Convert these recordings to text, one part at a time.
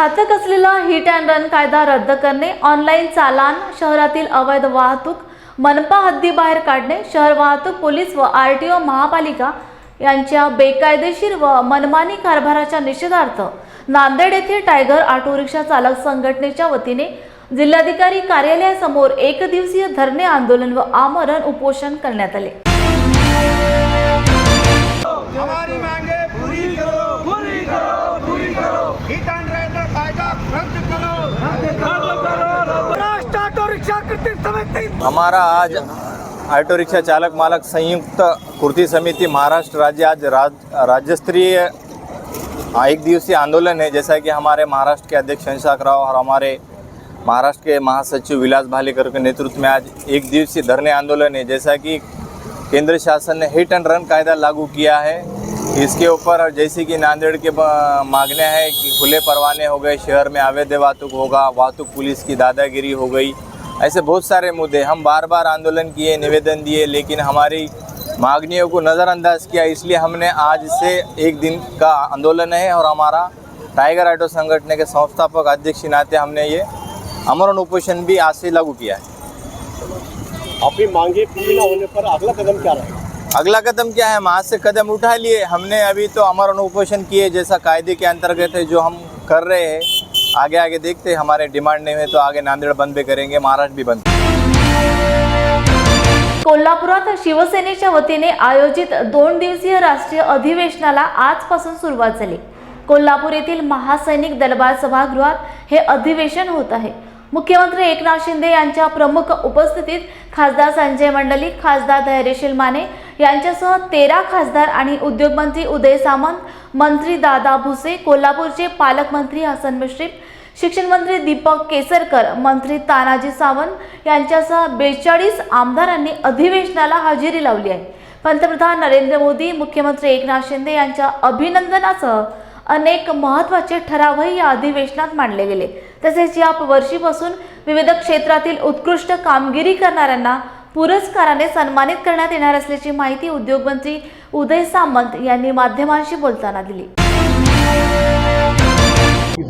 घातक असलेला hit and run कायदा रद्द करणे, ऑनलाईन चालान, शहरातील अवैध वाहतूक मनपा हद्दीबाहेर काढणे, शहर वाहतूक पोलीस व आरटीओ महापालिका यांच्या बेकायदेशीर व मनमानी कारभाराच्या निषेधार्थ नांदेड येथे टायगर ऑटो रिक्षा चालक संघटनेच्या वतीने जिल्हाधिकारी कार्यालयासमोर एक दिवसीय धरणे आंदोलन व आमरण उपोषण करण्यात आले। हमारी मांगे पूरी करो, पूरी करो, पूरी करो। हिट एंड रन कायदा रद्द करो, रद्द करो। राष्ट्र ऑटो रिक्शा कृषि समिति। हमारा आज ऑटो रिक्शा चालक मालक संयुक्त कृषि समिति महाराष्ट्र राज्य आज राज्य स्तरीय एक दिवसीय आंदोलन है। जैसा कि हमारे महाराष्ट्र के अध्यक्ष शंशाक राव और हमारे महाराष्ट्र के महासचिव विलास भालेकर के नेतृत्व में आज एक दिवसीय धरने आंदोलन है। जैसा कि केंद्र शासन ने हिट एंड रन कायदा लागू किया है, इसके ऊपर जैसे कि नांदेड़ के मांगने हैं कि खुले परवाने हो गए, शहर में अवैध वाहतूक होगा, वाहतूक पुलिस की दादागिरी हो गई, ऐसे बहुत सारे मुद्दे हम बार बार आंदोलन किए, निवेदन दिए, लेकिन हमारी मांगनियों को नज़रअंदाज किया। इसलिए हमने आज से एक दिन का आंदोलन है और हमारा टाइगर ऑटो संगठन के संस्थापक अध्यक्ष नाते हमने ये आमरण उपोषण भी आज से लागू किया है। आपकी मांगे पूरी न होने पर अगला कदम क्या रहेगा? अगला कदम क्या है, हम आज से कदम उठा लिए। हमने अभी तो आमरण उपोषण किए जैसा कायदे के अंतर्गत है, जो हम कर रहे हैं। आगे आगे देखते हैं, हमारे डिमांड नहीं है तो आगे नांदेड़ बंद भी करेंगे, महाराष्ट्र भी बंद। कोल्हापुरात शिवसेनेच्या वतीने आयोजित 2 दिवसीय राष्ट्रीय अधिवेशनाला आजपासून सुरुवात झाली। कोल्हापूर येथील महासैनिक दरबार सभागृहात हे अधिवेशन होत आहे। मुख्यमंत्री एकनाथ शिंदे यांच्या प्रमुख उपस्थितीत खासदार संजय मंडलिक, खासदार धैर्यशील माने यांच्यासह 13 खासदार आणि उद्योगमंत्री उदय सामंत, मंत्री दादा भुसे, कोल्हापूरचे पालकमंत्री हसन मुश्रीफ, शिक्षण मंत्री दीपक केसरकर, मंत्री तानाजी सावंत यांच्यासह 42 आमदारांनी अधिवेशनाला हजेरी लावली आहे। पंतप्रधान नरेंद्र मोदी, मुख्यमंत्री एकनाथ शिंदे यांच्या अभिनंदनासह अनेक महत्त्वाचे ठरावही या अधिवेशनात मांडले गेले। तसेच या वर्षीपासून विविध क्षेत्रातील उत्कृष्ट कामगिरी करणाऱ्यांना पुरस्काराने सन्मानित करण्यात येणार असल्याची माहिती उद्योगमंत्री उदय सामंत यांनी माध्यमांशी बोलताना दिली।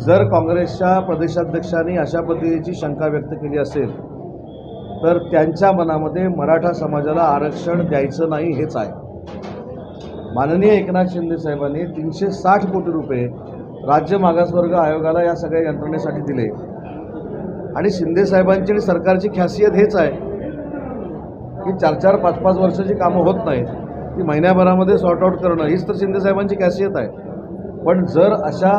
जर काँग्रेसच्या प्रदेशाध्यक्षांनी अशा पद्धतीची शंका व्यक्त केली असेल तर त्यांच्या मनामध्ये मराठा समाजाला आरक्षण द्यायचं नाही हेच आहे। माननीय एकनाथ शिंदे साहेबांनी 360 कोटी रुपये राज्य मागासवर्ग आयोगाला या सगळ्या यंत्रणेसाठी दिले आणि शिंदे साहेबांची आणि सरकारची खासियत हेच आहे की 4-4, 5-5 वर्षाची कामं होत नाहीत, ती महिन्याभरामध्ये सॉर्ट आउट करणं हीच तर शिंदे साहेबांची खासियत आहे। पण जर अशा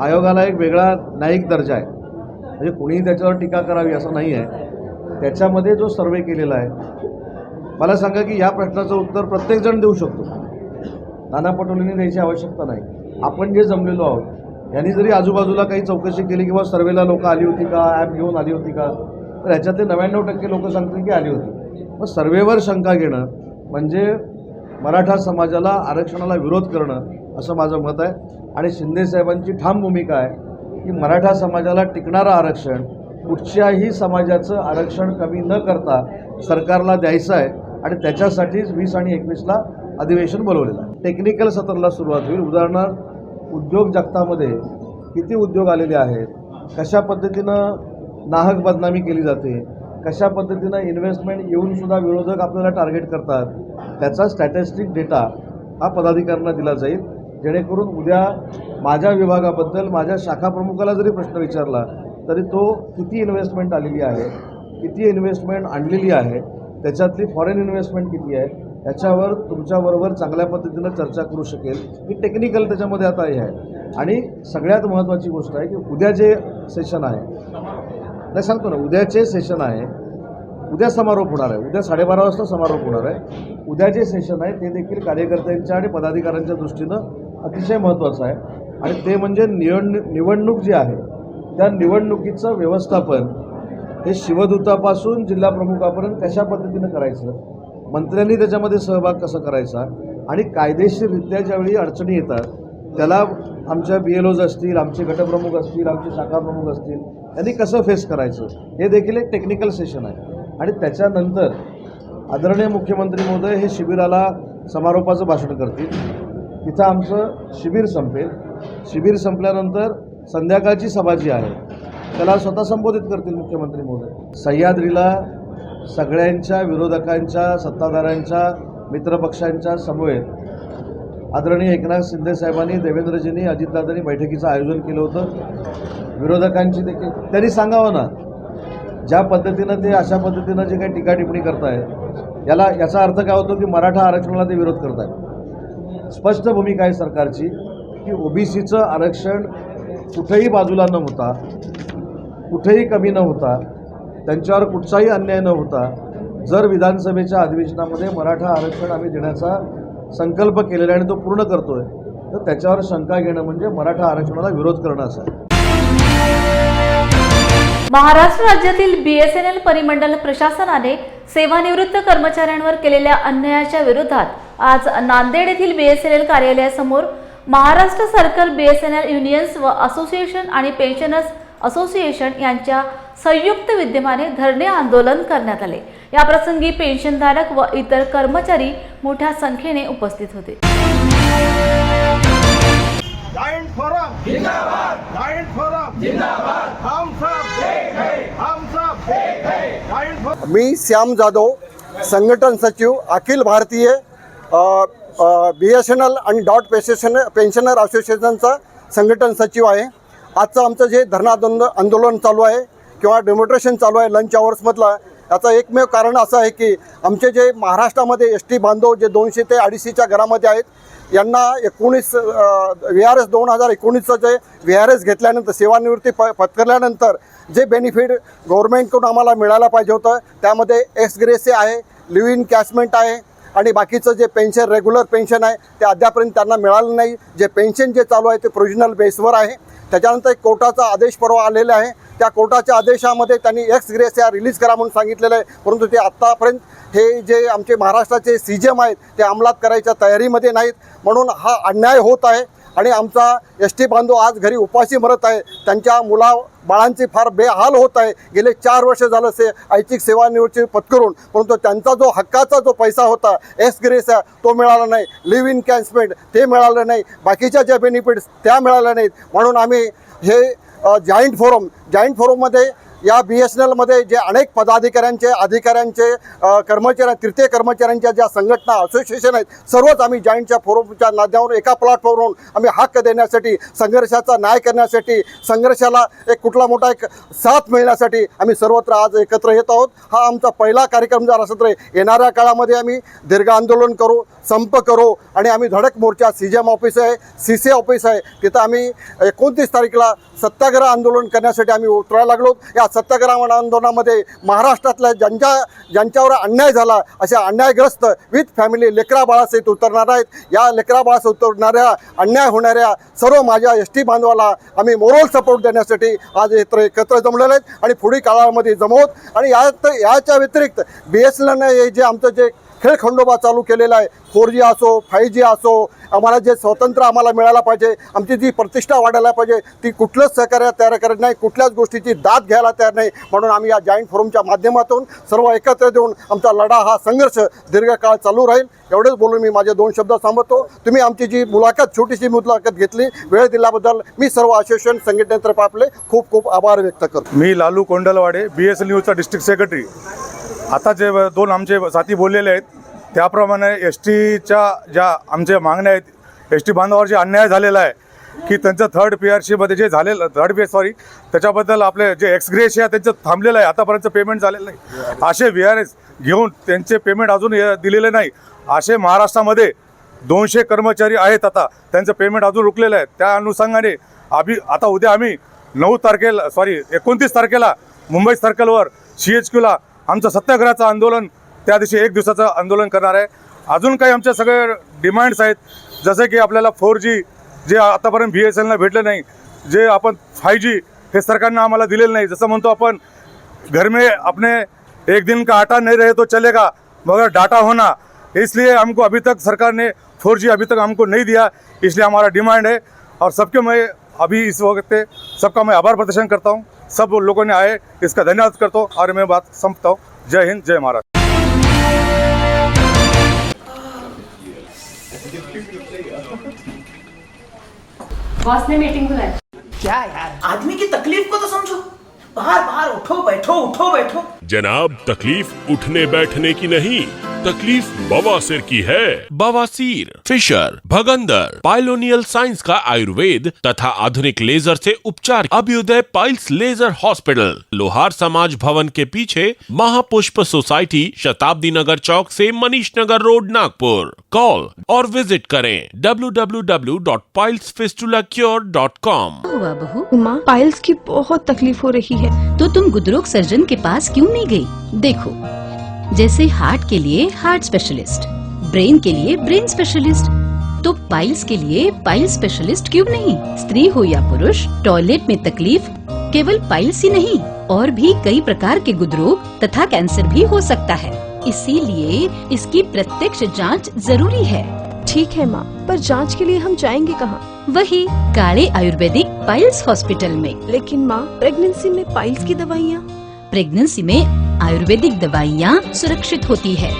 आयोगाला एक वेगळा न्यायिक दर्जा आहे, म्हणजे कुणीही त्याच्यावर टीका करावी असं नाही आहे। त्याच्यामध्ये जो सर्वे केलेला आहे, मला सांगा की या प्रश्नाचं उत्तर प्रत्येकजण देऊ शकतो, नाना पटोलेंनी द्यायची आवश्यकता नाही। आपण जे जमलेलो आहोत यांनी जरी आजूबाजूला काही चौकशी केली किंवा सर्वेला लोक आली होती का, ॲप घेऊन आली होती का, तर ह्याच्यातले 99% लोक सांगतील की आली होती। मग सर्वेवर शंका घेणं म्हणजे मराठा समाजाला आरक्षणाला विरोध करणं असं माझं मत आहे। आणि शिंदे साहेबांची ठाम भूमिका आहे की मराठा समाजाला टिकणारं आरक्षण कुठच्याही समाजाचं आरक्षण कमी न करता सरकारला द्यायचं आहे आणि त्याच्यासाठीच 20 आणि 21ला अधिवेशन बोलवलेलं आहे। टेक्निकल सत्राला सुरुवात होईल। उदाहरणार्थ उद्योग जगतामध्ये किती उद्योग आलेले आहेत, कशा पद्धतीनं नाहक बदनामी केली जाते, कशा पद्धतीनं इन्व्हेस्टमेंट येऊनसुद्धा विरोधक आपल्याला टार्गेट करतात, त्याचा स्टॅटिस्टिक डेटा हा पदाधिकाऱ्यांना दिला जाईल, जेणेकरून उद्या माझ्या विभागाबद्दल माझ्या शाखा प्रमुखाला जरी प्रश्न विचारला तरी तो किती इन्व्हेस्टमेंट आलेली आहे, किती इन्व्हेस्टमेंट आणलेली आहे, त्याच्यातली फॉरेन इन्व्हेस्टमेंट किती आहे, याच्यावर तुमच्याबरोबर चांगल्या पद्धतीनं चर्चा करू शकेल। ही टेक्निकल त्याच्यामध्ये आता हे आहे। आणि सगळ्यात महत्त्वाची गोष्ट आहे की उद्या जे सेशन आहे, नाही सांगतो ना, उद्याचे सेशन आहे, उद्या समारोप होणार आहे, उद्या 12:30 वाजता समारोप होणार आहे। उद्या जे सेशन आहे ते देखील कार्यकर्त्यांच्या आणि पदाधिकाऱ्यांच्या दृष्टीनं अतिशय महत्त्वाचं आहे आणि ते म्हणजे निवडणूक जी आहे त्या निवडणुकीचं व्यवस्थापन हे शिवदूतापासून जिल्हा प्रमुखापर्यंत कशा पद्धतीनं करायचं, मंत्र्यांनी त्याच्यामध्ये सहभाग कसा करायचा आणि कायदेशीररित्या ज्यावेळी अडचणी येतात त्याला आमच्या BLOज असतील, आमचे गटप्रमुख असतील, आमचे शाखा प्रमुख असतील, यांनी कसं फेस करायचं हे देखील एक टेक्निकल सेशन आहे। आणि त्याच्यानंतर आदरणीय मुख्यमंत्री महोदय हे शिबिराला समारोपाचं भाषण करतील, तिथं आमचं शिबिर संपेल। शिबिर संपल्यानंतर संध्याकाळची सभा जी आहे त्याला स्वतः संबोधित करतील मुख्यमंत्री महोदय. सह्याद्रीला सगळ्यांच्या विरोधकांच्या, सत्ताधाऱ्यांच्या, मित्रपक्षांच्या समवेत आदरणीय एकनाथ शिंदे साहेबांनी, देवेंद्रजींनी, अजितदादांनी बैठकीचं आयोजन केलं होतं. विरोधकांची देखील त्यांनी सांगावं ना, ज्या पद्धतीनं ते अशा पद्धतीनं जे काही टीका टिप्पणी करतायत याचा अर्थ काय होतो की मराठा आरक्षणाला ते विरोध करतायत. स्पष्ट भूमिका आहे सरकारची की ओबीसीचं आरक्षण कुठेही बाजूला न होता, कुठेही कमी न होता, त्यांच्यावर कुठचाही अन्याय न होता, जर विधानसभेच्या अधिवेशनामध्ये मराठा आरक्षण आम्ही देण्याचा संकल्प केलेला आहे आणि तो पूर्ण करतोय, तर त्याच्यावर शंका घेणं म्हणजे मराठा आरक्षणाला विरोध करणं असं आहे. महाराष्ट्र राज्यातील BSNL परिमंडल प्रशासनाने सेवानिवृत्त कर्मचाऱ्यांवर केलेल्या अन्यायाच्या विरोधात आज नांदेड येथील BSNL कार्यालयासमोर महाराष्ट्र सर्कल BSNL युनियन्स व असोसिएशन आणि पेन्शनर्स असोसिएशन यांच्या संयुक्त विद्यमाने धरणे आंदोलन करण्यात आले. याप्रसंगी पेन्शनधारक व इतर कर्मचारी मोठ्या संख्येने उपस्थित होते. जॉइंट फोरम जिंदाबाद, जॉइंट फोरम जिंदाबाद, हम सब एक है, हम सब एक है. Joint forum. मी श्याम जाधव, संघटन सचिव, अखिल भारतीय BSNL आणि डॉट पेन्शनर असोसिएशनचा संघटन सचिव आहे. आजचं आमचं जे धरणा आंदोलन चालू आहे किंवा डेमॉन्स्ट्रेशन चालू आहे लंच आवर्समधला, याचं एकमेव कारण असं आहे की आमचे जे महाराष्ट्रामध्ये ST बांधव जे 200 ते 250च्या घरामध्ये आहेत, यांना 19 VRS 2019चं जे VRS घेतल्यानंतर, सेवानिवृत्ती पत्करल्यानंतर जे बेनिफिट गव्हर्नमेंटकडून आम्हाला मिळायला पाहिजे होतं, त्यामध्ये एक्स ग्रेसे आहे, लिव्ह इन कॅशमेंट आहे आणि बाकीचं जे पेन्शन, रेग्युलर पेन्शन आहे ते अद्यापर्यंत त्यांना मिळालं नाही. जे पेन्शन जे चालू आहे ते प्रोव्हिजनल बेसवर आहे. त्याच्यानंतर एक कोर्टाचा आदेश परवा आलेला आहे. त्या कोर्टाच्या आदेशामध्ये त्यांनी एक्स ग्रेसिया रिलीज करा म्हणून सांगितलेलं आहे, परंतु ते आत्तापर्यंत हे जे आमचे महाराष्ट्राचे CGM आहेत ते अंमलात करायच्या तयारीमध्ये नाहीत. म्हणून हा अन्याय होत आहे आणि आमचा ST बांधव आज घरी उपाशी मरत आहे. त्यांच्या बाळांचे फार बेहाल होत आहे. गेले 4 वर्ष झालं ऐच्छिक सेवानिवृत्ती पत्करून, परंतु त्यांचा जो हक्काचा जो पैसा होता एक्स ग्रेसिया तो मिळाला नाही, लिव्ह इन कॅशमेंट ते मिळालं नाही, बाकीच्या ज्या बेनिफिट्स त्या मिळाल्या नाहीत. म्हणून आम्ही हे जॉईंट फोरममध्ये या BSNLमध्ये जे अनेक पदाधिकाऱ्यांचे, अधिकाऱ्यांचे, तृतीय कर्मचाऱ्यांच्या ज्या संघटना, असोसिएशन आहेत, सर्वच आम्ही जॉईंटच्या फोरमच्या माध्यमावर एका प्लॅटफॉर्मवरून आम्ही हक्क देण्यासाठी, संघर्षाचा न्याय करण्यासाठी, संघर्षाला एक कुठला मोठा एक साथ मिळण्यासाठी आम्ही सर्वत्र आज एकत्र येत आहोत. हा आमचा पहिला कार्यक्रम जर असत रे, येणाऱ्या काळामध्ये आम्ही दीर्घ आंदोलन करू, संप करू आणि आम्ही धडक मोर्चा, CGM ऑफिस आहे, CC ऑफिस आहे, तिथं आम्ही 29 तारखेला सत्याग्रह आंदोलन करण्यासाठी आम्ही उतरायला लागलो. या सत्याग्रह आंदोलनामध्ये महाराष्ट्रातल्या ज्यांच्यावर अन्याय झाला अशा अन्यायग्रस्त विथ फॅमिली लेकरा बाळासहित उतरणार आहेत. या लेकरा बाळासहित उतरणाऱ्या, अन्याय होणाऱ्या सर्व माझ्या ST बांधवाला आम्ही मोरल सपोर्ट देण्यासाठी आज एकत्र जमलेले आहेत आणि पुढील काळामध्ये जमवत. आणि याच्या व्यतिरिक्त BSNLने हे जे आमचं जे खेळखंडोबा चालू केलेला आहे, 4G असो, 5G असो, आम्हाला जे स्वतंत्र आम्हाला मिळायला पाहिजे, आमची जी प्रतिष्ठा वाढायला पाहिजे, ती कुठलंच सहकार्य तयार करत नाही, कुठल्याच गोष्टीची दाद घ्यायला तयार नाही. म्हणून आम्ही या जॉईंट फोरमच्या माध्यमातून सर्व एकत्र देऊन आमचा लढा, हा संघर्ष दीर्घकाळ चालू राहील. एवढेच बोलून मी माझे 2 शब्द थांबवतो. तुम्ही आमची जी छोटीशी मुलाखत घेतली, वेळ दिल्याबद्दल मी सर्व असोसिएशन संघटनेतर्फे आपले खूप खूप आभार व्यक्त करतो. मी लालू कोंडलवाडे, BSNL न्यूजचा डिस्ट्रिक्ट सेक्रेटरी. आता जे 2 आमचे साथी बोललेले आहेत त्याप्रमाणे STच्या ज्या आमच्या मागण्या आहेत, ST बांधवावर जे अन्याय झालेला आहे की त्यांचं थर्ड PRCमध्ये जे झालेलं त्याच्याबद्दल आपले जे एक्स ग्रेसिया त्यांचं थांबलेलं आहे, आतापर्यंत पेमेंट झालेलं नाही. असे VRS घेऊन त्यांचे पेमेंट अजून दिलेले नाही. असे महाराष्ट्रामध्ये 200 कर्मचारी आहेत, आता त्यांचं पेमेंट अजून रुकलेलं आहे. त्या अनुषंगाने आता उद्या आम्ही 29 तारखेला मुंबई सर्कलवर CHQला आमचं सत्याग्रहाचं आंदोलन, त्या दिवशी 1 दिवसाचं आंदोलन करणार आहे. अजून काही आमच्या सगळे डिमांड्स आहेत, जसे की आपल्याला 4G जे आतापर्यंत BSNLला भेटलं नाही, जे आपण 5G हे सरकारनं आम्हाला दिलेलं नाही. जसं म्हणतो आपण, घर में अपने 1 दिन का आटा नहीं रहे तो चलेगा मगर डाटा होना, इसलिए हमको अभी तक सरकार ने 4G अभी तक हमको नहीं दिया. इसलिए हमारा डिमांड है और सबके मैं अभी इस वक्त सबका मैं आभार प्रदर्शन करता हूँ. सब लोगों ने आए, इसका धन्यवाद करता हूँ और मैं बात समाप्त हूँ. जय हिंद, जय महाराष्ट्र. बॉस ने मीटिंग बुलाई. क्या यार, आदमी की तकलीफ को तो समझो। बाहर बाहर उठो बैठो। जनाब, तकलीफ उठने बैठने की नहीं, तकलीफ बवासीर की है। बवासीर, फिशर, भगंदर, पाइलोनियल साइंस का आयुर्वेद तथा आधुनिक लेजर से उपचार। अभ्युदय पाइल्स लेजर हॉस्पिटल, लोहार समाज भवन के पीछे, महापुष्प सोसाइटी, शताब्दी नगर चौक से मनीष नगर रोड, नागपुर। कॉल और विजिट करें www.pilesfistulacure.com। हुआ बहू? माँ, पाइल्स की बहुत तकलीफ हो रही है। तो तुम गुदरोग सर्जन के पास क्यों नहीं गई? देखो, जैसे हार्ट के लिए हार्ट स्पेशलिस्ट, ब्रेन के लिए ब्रेन स्पेशलिस्ट, तो पाइल्स के लिए पाइल्स स्पेशलिस्ट क्यों नहीं? स्त्री हो या पुरुष, टॉयलेट में तकलीफ केवल पाइल्स ही नहीं, और भी कई प्रकार के गुदरोग तथा कैंसर भी हो सकता है। इसीलिए इसकी प्रत्यक्ष जांच जरूरी है। ठीक है माँ, पर जांच के लिए हम जाएंगे कहाँ? वही काले आयुर्वेदिक पाइल्स हॉस्पिटल में। लेकिन माँ, प्रेगनेंसी में पाइल्स की दवाइयाँ? प्रेगनेंसी में आयुर्वेदिक दवाइयाँ सुरक्षित होती है।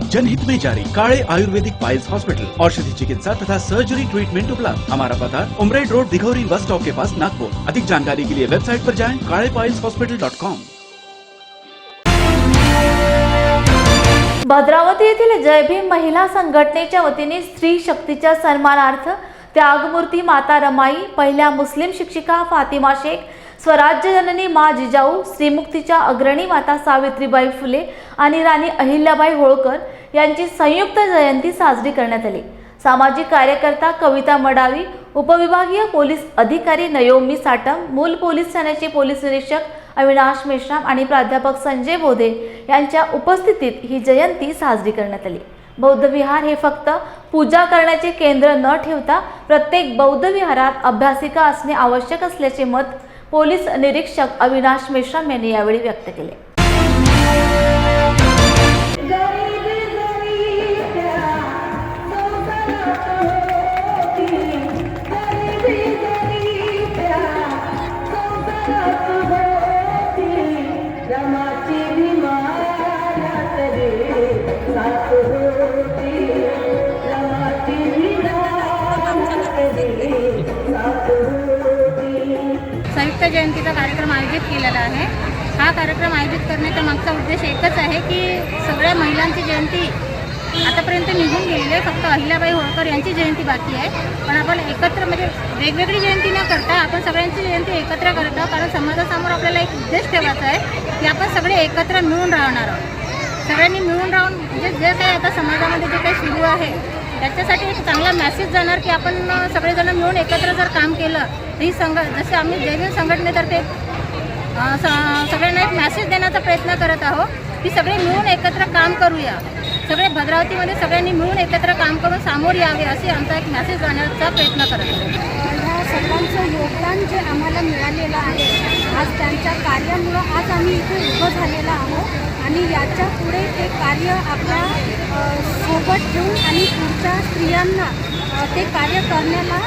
जनहित में जारी। काले आयुर्वेदिक पाइल्स हॉस्पिटल, औषधि चिकित्सा तथा सर्जरी ट्रीटमेंट उपलब्ध। हमारा पता उमरेड रोड, दिघौरी बस स्टॉप के पास, नागपुर। अधिक जानकारी के लिए वेबसाइट पर जाएं kalepailshospital.com। भद्रावती येथील जय भीम महिला संघटनेच्या वतीने स्त्री शक्तीच्या सन्मानार्थ त्यागमूर्ती माता रमाई, पहिल्या मुस्लिम शिक्षिका फातिमा शेख, स्वराज्य जननी मा जिजाऊ, श्रीमुक्तीच्या अग्रणी माता सावित्रीबाई फुले आणि राणी अहिल्याबाई होळकर यांची संयुक्त जयंती साजरी करण्यात आली। सामाजिक कार्यकर्ता कविता मडावी, उपविभागीय पोलीस अधिकारी नयोमी साटम, मूल पोलीस ठाण्याचे पोलीस निरीक्षक अविनाश मेश्राम आणि प्राध्यापक संजय बोधे यांच्या उपस्थितीत ही जयंती साजरी करण्यात आली। बौद्ध विहार हे फक्त पूजा करण्याचे केंद्र न ठेवता प्रत्येक बौद्ध विहारात अभ्यासिका असणे आवश्यक असल्याचे मत पोलीस निरीक्षक अविनाश मेश्राम यांनी यावेळी व्यक्त केले। संयुक्त जयंतीचा कार्यक्रम आयोजित केलेला आहे। हा कार्यक्रम आयोजित करण्याचा मागचा उद्देश एकच आहे की सगळ्या महिलांची जयंती आतापर्यंत निघून गेलेली आहे, फक्त अहिल्याबाई होळकर यांची जयंती बाकी आहे। पण आपण एकत्र म्हणजे वेगवेगळी जयंती न करता आपण सगळ्यांची जयंती एकत्र करतो, कारण समाजासमोर आपल्याला एक उद्देश ठेवायचा आहे की आपण सगळे एकत्र मिळून राहणार आहोत। सगळ्यांनी मिळून राहून म्हणजे जे काही आता समाजामध्ये जे काही सुरू आहे त्याच्यासाठी एक चांगला मेसेज जाणार की आपण सगळेजण मिळून एकत्र जर काम केलं तर ही जसे आम्ही जय भीम संघटनेतर्फे सगळ्यांना एक मेसेज देण्याचा प्रयत्न करत आहोत की सगळे मिळून एकत्र काम करूया, सगळे भद्रावतीमध्ये सगळ्यांनी मिळून एकत्र काम करून सामोर यावे असे आमचा एक मेसेज जाण्याचा प्रयत्न करत आहोत। ह्या सर्वांचं योगदान जे आम्हाला मिळालेलं आहे, आज त्यांच्या कार्यामुळं आज आम्ही इथे उभं झालेलं आहोत आणि याच्या पुढे ते कार्य आपल्या सोबत ठेवून आणि पुढच्या स्त्रियांना ते कार्य करण्याला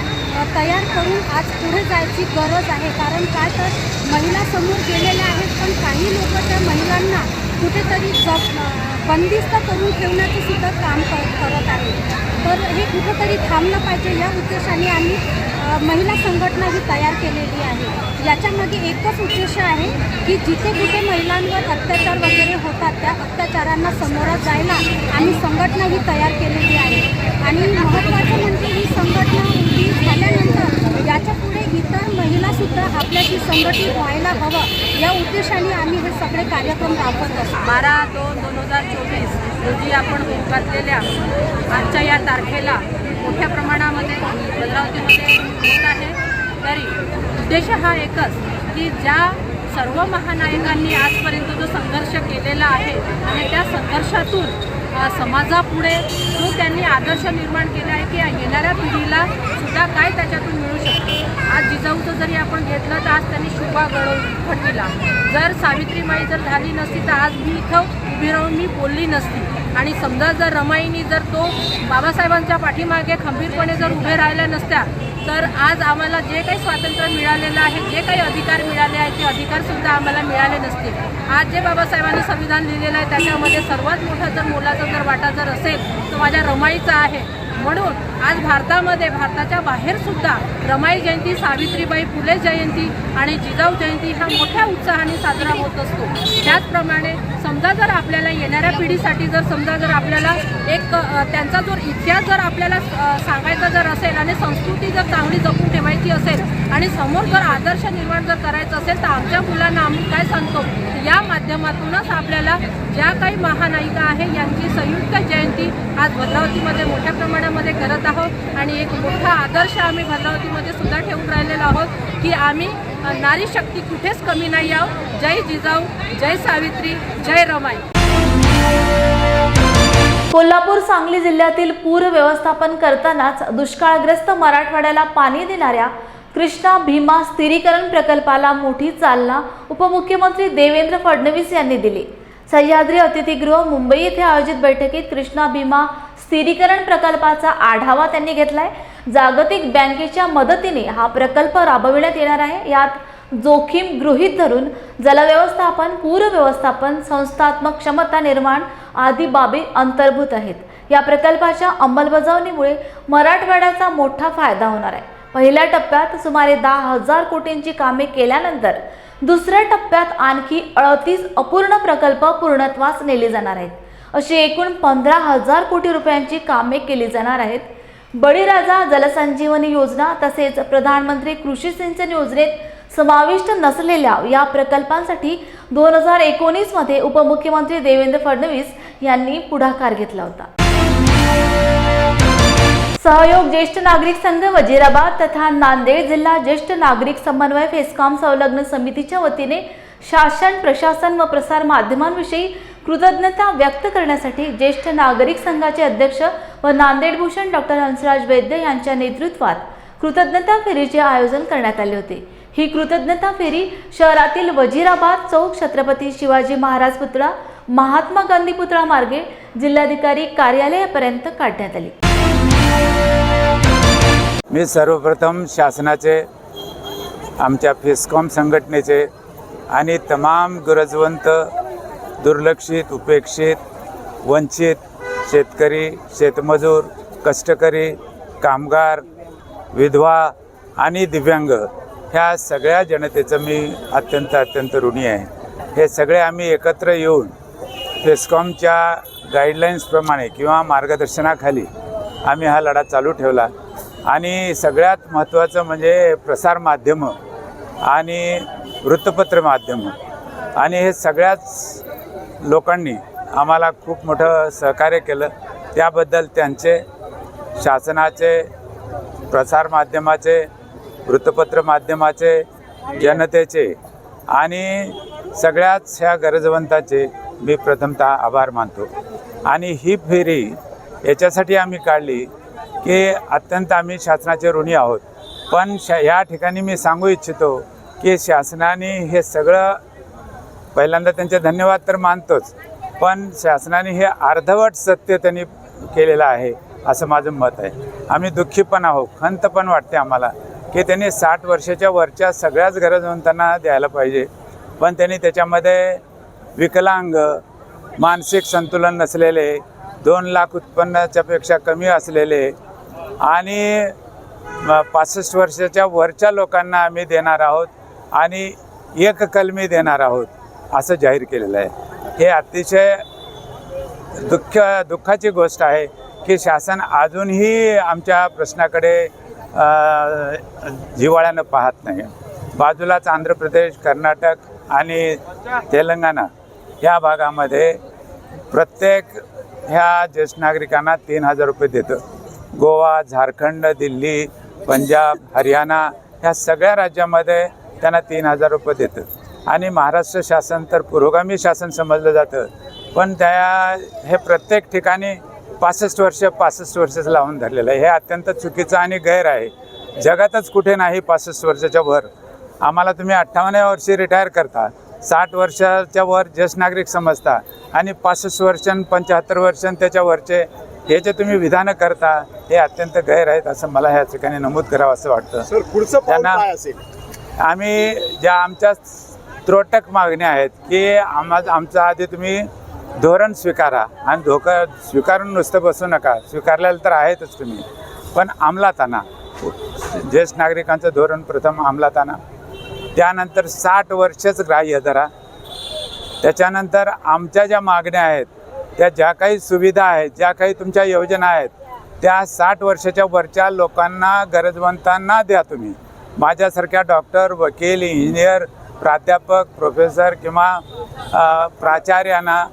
तयार करून आज पुढे जायची गरज आहे। कारण काय तर महिला समोर गेलेल्या आहेत, पण काही लोक त्या महिलांना कुठेतरी बंदिस्त करून ठेवण्याचं सुद्धा काम करत आहेत। तर हे कुठेतरी थांबलं पाहिजे, या उद्देशाने आम्ही महिला संघटना ही तयार केलेली आहे। याच्यामागे एकच उद्देश आहे की जिथे कुठे महिलांवर अत्याचार वगैरे होतात त्या अत्याचारांना समोर जायला आम्ही संघटना ही तयार केलेली आहे। आणि महत्त्वाचं म्हणजे ही संघटना उभी झाल्यानंतर याच्या पुढे इतर महिलासुद्धा आपल्याशी संघटित व्हायला हवं, या उद्देशाने आम्ही हे सगळे कार्यक्रम राबवत असतो। 12/2/2024 रोजी आपण घातलेल्या आजच्या या तारखेला मोठ्या प्रमाणामध्ये भद्रावतीमध्ये होत आहे। तरी उद्देश हा एकच की ज्या सर्व महानायकांनी आजपर्यंत जो संघर्ष केलेला आहे आणि त्या संघर्षातून समाजापुढे जो त्यांनी आदर्श निर्माण केला आहे की येणाऱ्या पिढीला सुद्धा काय त्याच्यातून मिळू शकते। आज जिजाऊचं जरी आपण घेतलं तर आज त्यांनी शुभा घडविला। जर सावित्रीबाई जर झाली नसती तर आज मी इथं उभी राहून मी बोलली नसती। आणि समजा जर रमाईनी जर तो बाबासाहेबांच्या पाठीमागे खंबीरपणे जर उभे राहिल्या नसत्या तर आज आम्हाला जे काही स्वातंत्र्य मिळालेलं आहे, जे काही अधिकार मिळाले आहेत ते अधिकारसुद्धा आम्हाला मिळाले नसते। आज जे बाबासाहेबांनी संविधान लिहिलेलं आहे त्याच्यामध्ये सर्वात मोठा जर मोलाचा जर वाटा जर असेल तो माझ्या रमाईचा आहे। म्हणून आज भारताच्या बाहेर सुद्धा रमाई जयंती, सावित्रीबाई फुले जयंती आणि जिजाऊ जयंती हा मोठ्या उत्साहाने साजरा होत असतो. त्याचप्रमाणे समजा जर आपल्याला येणाऱ्या पिढीसाठी जर आपल्याला एक त्यांचा जर इतिहास जर आपल्याला सांगायचा जर असेल आणि संस्कृती जर चांगली जपून ठेवायची असेल आणि समोर जर आदर्श निर्माण जर करायचं असेल तर आमच्या मुलांना आम्ही काय सांगतो, या माध्यमातूनच आपल्याला ज्या काही महानायिका आहे यांची संयुक्त जयंती आज भद्रावतीमध्ये मोठ्या प्रमाणामध्ये करत आहोत आणि एक मोठा आदर्श आम्ही भद्रावतीमध्ये सुद्धा ठेवून राहिलेलो आहोत की आम्ही नारी शक्ती कुठेच कमी नाही आहोत. जय जिजाऊ, जय सावित्री, जय रमाई. कोल्हापूर सांगली जिल्ह्यातील पूर व्यवस्थापन करतानाच दुष्काळग्रस्त मराठवाड्याला पाणी देणाऱ्या कृष्णा भीमा स्थिरीकरण प्रकल्पाला मोठी चालना उपमुख्यमंत्री देवेंद्र फडणवीस यांनी दिली. सह्याद्री अतिथीगृह मुंबई येथे आयोजित बैठकीत कृष्णा भीमा स्थिरीकरण प्रकल्पाचा आढावा त्यांनी घेतलाय. जागतिक बँकेच्या मदतीने हा प्रकल्प राबविण्यात येणार आहे. यात जोखीम गृहीत धरून जलव्यवस्थापन, पूर व्यवस्थापन, संस्थात्मक क्षमता निर्माण आदी बाबी अंतर्भूत आहेत. या प्रकल्पाच्या अंमलबजावणीमुळे मराठवाड्याचा मोठा फायदा होणार आहे. पहिल्या टप्प्यात सुमारे 10,000 कोटींची कामे केल्यानंतर दुसऱ्या टप्प्यात आणखी 38 अपूर्ण प्रकल्प पूर्णत्वास नेले जाणार आहेत. अशी एकूण 15,000 कोटी रुपयांची कामे केली जाणार आहेत. बळीराजा जलसंजीवनी योजना तसेच प्रधानमंत्री कृषी सिंचन योजनेत समाविष्ट नसलेल्या या प्रकल्पांसाठी 2019 मध्ये उपमुख्यमंत्री देवेंद्र फडणवीस यांनी पुढाकार घेतला होता. सहयोग ज्येष्ठ नागरिक संघ वजीराबाद तथा नांदेड जिल्हा ज्येष्ठ नागरिक समन्वय फेस्कॉम संलग्न समितीच्या वतीने शासन, प्रशासन व प्रसार माध्यमांविषयी कृतज्ञता व्यक्त करण्यासाठी ज्येष्ठ नागरिक संघाचे अध्यक्ष व नांदेड भूषण डॉक्टर हंसराज वैद्य यांच्या नेतृत्वात कृतज्ञता फेरीचे आयोजन करण्यात आले होते. ही कृतज्ञता फेरी शहरातील वजीराबाद चौक, छत्रपती शिवाजी महाराज पुतळा, महात्मा गांधी पुतळा मार्गे जिल्हाधिकारी कार्यालयापर्यंत काढण्यात आली. मी सर्वप्रथम शासनाचे, आमच्या फेस्कॉम संघटनेचे आणि तमाम गरजवंत, दुर्लक्षित, उपेक्षित, वंचित शेतकरी, शेतमजूर, कष्टकरी, कामगार, विधवा आणि दिव्यांग ह्या सगळ्या जनतेचं मी अत्यंत ऋणी आहे. हे सगळे आम्ही एकत्र येऊन फेस्कॉमच्या गाईडलाईन्सप्रमाणे किंवा मार्गदर्शनाखाली आम्ही हा लढा चालू ठेवला. आणि सगळ्यात महत्त्वाचं म्हणजे प्रसारमाध्यमं आणि वृत्तपत्र माध्यमं आणि हे सगळ्याच लोकांनी आम्हाला खूप मोठं सहकार्य केलं. त्याबद्दल त्यांचे, शासनाचे, प्रसारमाध्यमाचे, वृत्तपत्र माध्यमाचे, जनतेचे आणि सगळ्याच ह्या गरजवंताचे मी प्रथमतः आभार मानतो. आणि ही फेरी याच्यासाठी आम्ही काढली की अत्यंत आम्ही शासनाचे ऋणी आहोत. पण या ठिकाणी मी सांगू इच्छितो की शासनाने हे सगळं, पहिल्यांदा त्यांचे धन्यवाद तर मानतोच, पण शासनाने हे अर्धवट सत्य त्यांनी केलेलं आहे असं माझं मत आहे. आम्ही दुःखी पण आहोत, खंत पण वाटते आम्हाला की त्यांनी 60 वर्षाच्या वरच्या सगळ्याच गरजवंतांना द्यायला पाहिजे, पण त्यांनी त्याच्यामध्ये विकलांग, मानसिक संतुलन नसलेले, 2 लाख उत्पन्नाच्या पेक्षा कमी असलेले आणि 65 वर्षाच्या वरच्या लोकांना आम्ही देणार आहोत आणि 1 कलमी देणार आहोत असं जाहीर केलेलं आहे. हे अतिशय दुःखाची गोष्ट आहे की शासन अजूनही आमच्या प्रश्नाकडे जिव्हाळ्यानं पाहत नाही. बाजूलाच आंध्र प्रदेश, कर्नाटक आणि तेलंगणा या भागामध्ये प्रत्येक ह्या ज्येष्ठ नागरिकांना 3,000 रुपये देतं. गोवा, झारखंड, दिल्ली, पंजाब, हरियाणा ह्या सगळ्या राज्यामध्ये त्यांना 3,000 रुपये देतं. आणि महाराष्ट्र शासन तर पुरोगामी शासन समजलं जातं, पण हे प्रत्येक ठिकाणी 65 वर्षच लावून धरलेलं आहे. हे अत्यंत चुकीचं आणि गैर आहे. जगातच कुठे नाही 65 वर्षाच्या वर. आम्हाला तुम्ही 58व्या वर्षी रिटायर करता, 60 वर्षाच्या वर ज्येष्ठ नागरिक समजता आणि 65 वर्ष, 75 वर्ष त्याच्यावरचे हे जे तुम्ही विधानं करता हे अत्यंत गैर आहेत असं मला ह्या ठिकाणी नमूद करावं असं वाटतं. सर, पुढचं पाऊल काय असेल? आम्ही ज्या आमच्या त्रोटक मागण्या आहेत की आमचा आधी तुम्ही धोरण स्वीकारा आणि स्वीकारून नुसतं बसू नका. स्वीकारलेलं तर आहेतच तुम्ही, पण अंमलात आणा. ज्येष्ठ नागरिकांचं धोरण प्रथम अंमलात आणा. त्यानंतर 60 वर्षच ग्राह्य धरा. त्याच्यानंतर आमच्या ज्या मागण्या आहेत, त्या ज्या काही सुविधा आहेत, ज्या काही तुमच्या योजना आहेत, त्या 60 वर्षाच्या वरच्या लोकांना, गरजवंतांना द्या तुम्ही. माझ्यासारख्या डॉक्टर, वकील, इंजिनियर, प्राध्यापक, प्रोफेसर किंवा प्राचार्यांना,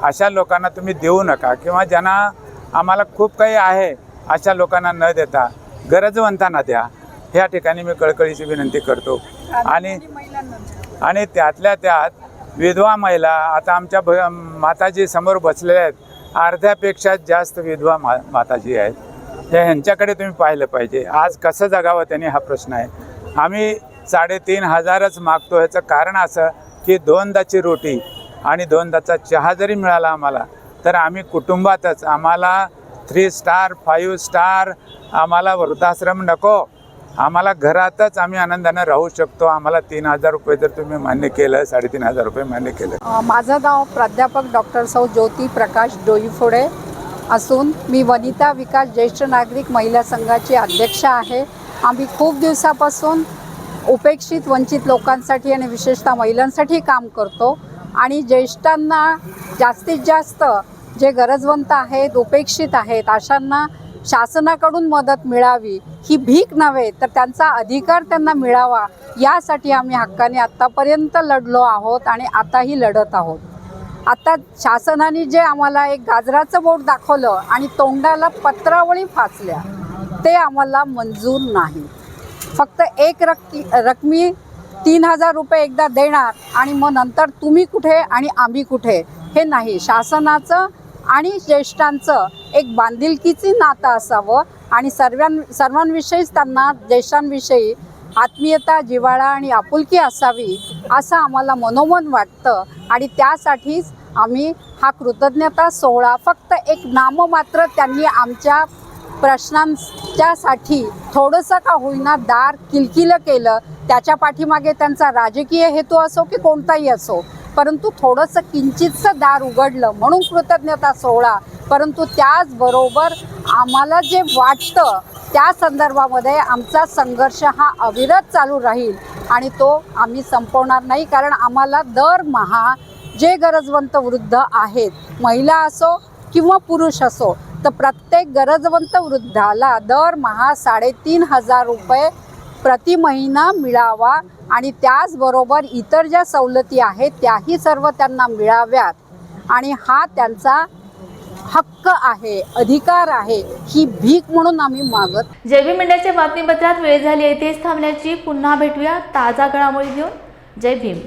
अशा लोकांना तुम्ही देऊ नका. किंवा ज्यांना आम्हाला खूप काही आहे अशा लोकांना न देता गरजवंतांना द्या. ह्या ठिकाणी मी कळकळीची विनंती करतो. आणि त्यातल्या त्यात विधवा महिला, आता आमच्या माताजी समोर बसलेल्या आहेत, अर्ध्यापेक्षा जास्त विधवा माताजी आहेत. ह्यांच्याकडे तुम्ही पाहिलं पाहिजे. आज कसं जगावं त्यांनी, हा प्रश्न आहे. आम्ही 3,500च मागतो. ह्याचं कारण असं की 2दाची रोटी आणि 2दाचा चहा जरी मिळाला आम्हाला, तर आम्ही कुटुंबातच, आम्हाला 3 स्टार 5 स्टार, आम्हाला वृद्धाश्रम नको, आम्हाला घरातच आम्ही आनंदाने राहू शकतो. आम्हाला 3,000 रुपये जर तुम्ही मान्य केलं, 3,500 रुपये मान्य केलं. माझं नाव प्राध्यापक डॉक्टर सौ ज्योती प्रकाश डोईफोडे असून मी वनिता विकास ज्येष्ठ नागरिक महिला संघाची अध्यक्ष आहे. आम्ही खूप दिवसापासून उपेक्षित वंचित लोकांसाठी आणि विशेषतः महिलांसाठी काम करतो. आणि ज्येष्ठांना जास्तीत जास्त जे गरजवंत आहेत, उपेक्षित आहेत, अशांना शासनाकडून मदत मिळावी, ही भीक नव्हे तर त्यांचा अधिकार त्यांना मिळावा, यासाठी आम्ही हक्काने आत्तापर्यंत लढलो आहोत आणि आताही लढत आहोत. आता शासनाने जे आम्हाला एक गाजराचं बोट दाखवलं आणि तोंडाला पत्रावळी फासल्या, ते आम्हाला मंजूर नाही. फक्त एक रकमी 3,000 रुपये एकदा देणार आणि मग नंतर तुम्ही कुठे आणि आम्ही कुठे, हे नाही. शासनाचं आणि ज्येष्ठांचं एक बांधिलकीची नातं असावं आणि सर्वांविषयीच त्यांना ज्येष्ठांविषयी आत्मीयता, जिव्हाळा आणि आपुलकी असावी, असं आम्हाला मनोमन वाटतं. आणि त्यासाठीच आम्ही हा कृतज्ञता सोहळा, फक्त एक नाममात्र त्यांनी आमच्या प्रश्नांच्यासाठी थोडंसं का होईना दार किलकिलं केलं, त्याच्या पाठीमागे त्यांचा राजकीय हेतू असो की कोणताही असो, परंतु थोडंसं किंचितचं दार उघडलं म्हणून कृतज्ञता सोहळा. परंतु त्याचबरोबर आम्हाला जे वाटतं त्या संदर्भामध्ये आमचा संघर्ष हा अविरत चालू राहील आणि तो आम्ही संपवणार नाही. कारण आम्हाला दरमहा जे गरजवंत वृद्ध आहेत, महिला असो किंवा पुरुष असो, तर प्रत्येक गरजवंत वृद्धाला दरमहा 3,500 रुपये प्रति महिना मिळावा आणि त्याचबरोबर इतर ज्या सवलती आहेत त्याही सर्व त्यांना मिळाव्यात. आणि हा त्यांचा हक्क आहे, अधिकार आहे, ही भीक म्हणून आम्ही मागत. जय भीम इंडियाच्या बातमीपत्रात वेळ झाली येथेच थांबण्याची. पुन्हा भेटूया ताजा घडामोडी घेऊन. जय भीम.